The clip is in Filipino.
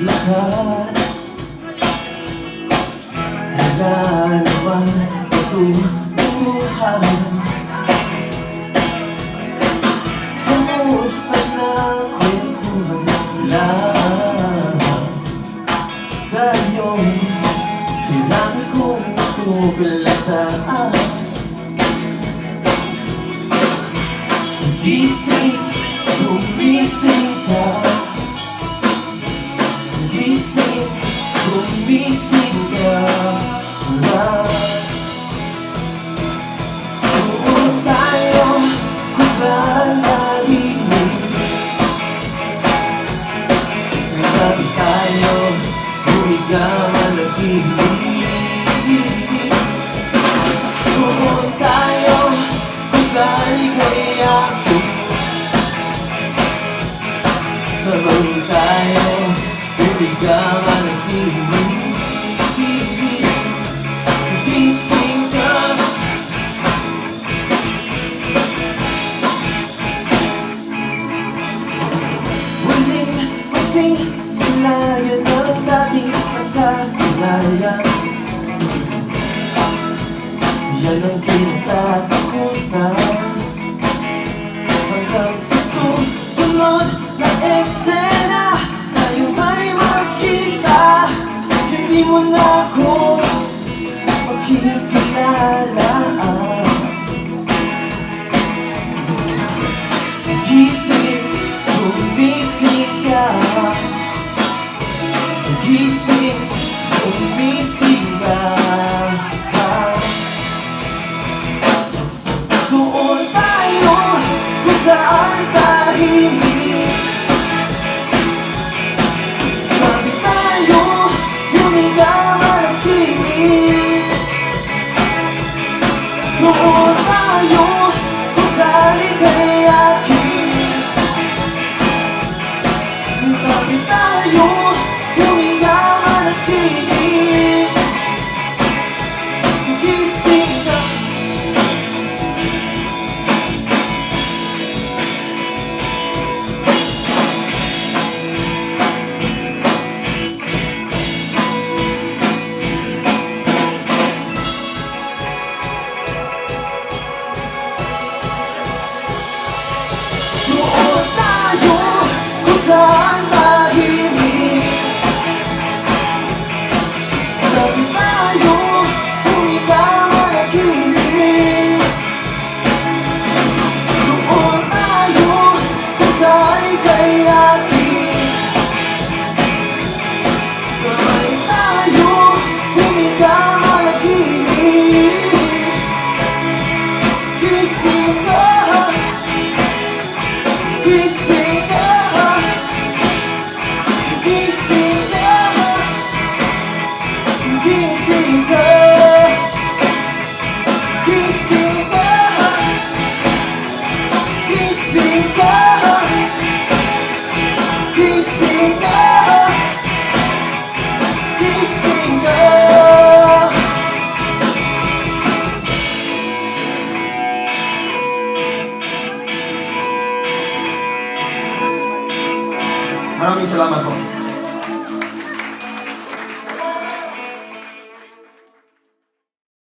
Lahat wala naman patutunguhan. Kamusta na kwentuhan lang sa iyong kailangan kong tugalasaan. Gising, gumising ka. Gising, gumising ka. Doon tayo kung saan nahimik. Nagtabi tayo, humiga manahimik. Doon tayo kung saan ika'y akin. Sabay tayo, humiga manahimik. Gising ka. Huling masisilayan ng dating nagkasilayan. Yan ang kinatatakutan. Hanggang sa susunod na eksena, tayo man ay magkita. Hindi mo na ako makikilala. Gising, gumising ka. Gising, gumising ka. Doon tayo kung saan